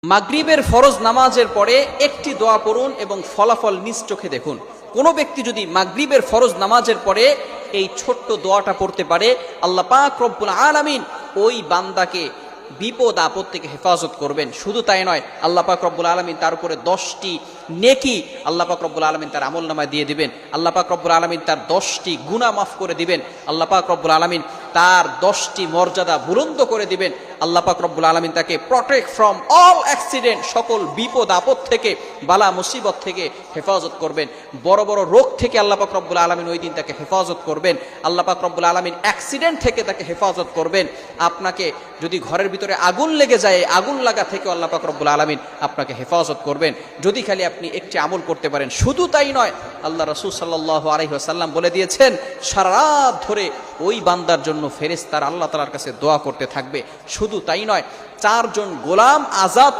মাগরিবের ফরজ নামাজের পরে একটি দোয়া পড়ুন এবং ফলাফল নিজ চোখে দেখুন। কোনো ব্যক্তি যদি মাগরিবের ফরজ নামাজের পরে এই ছোট্ট দোয়াটা পড়তে পারে, আল্লাহ পাক রব্বুল আলামিন ওই বান্দাকে বিপদ আপদ থেকে হেফাজত করবেন। শুধু তাই নয়, আল্লাহ পাক রব্বুল আলামিন তার উপরে 10টি নেকি আল্লাহ পাক রব্বুল আলামিন তার আমলনামায় দিয়ে দিবেন। আল্লাহ পাক রব্বুল আলামিন তার 10টি গুনাহ মাফ করে দিবেন। আল্লাহ পাক রব্বুল আলামিন তার 10টি মর্যাদা বুলন্দ করে দিবেন। আল্লাহ পাক রব্বুল আলামিন তাকে প্রটেক্ট ফ্রম অল অ্যাক্সিডেন্ট, সকল বিপদ আপদ থেকে, বালা মুসিবত থেকে হেফাজত করবেন। বড় বড় রোগ থেকে আল্লাহ পাক রব্বুল আলামিন ওই দিন তাকে হেফাজত করবেন। আল্লাহ পাক রব্বুল আলামিন অ্যাক্সিডেন্ট থেকে তাকে হেফাজত করবেন। আপনাকে যদি ঘরের ভিতরে আগুন লেগে যায়, আগুন লাগা থেকে আল্লাহ পাক রব্বুল আলামিন আপনাকে হেফাজত করবেন, যদি খালি আপনি একটি আমল করতে পারেন। শুধু তাই নয়, আল্লাহ রাসূল সাল্লাল্লাহু আলাইহি ওয়াসাল্লাম বলে দিয়েছেন, সারা রাত ধরে ওই বান্দার জন্য ফেরেশতারা আল্লাহ তাআলার কাছে দোয়া করতে থাকবে। শুধু তাই নয়, 4 জন গোলাম আজাদ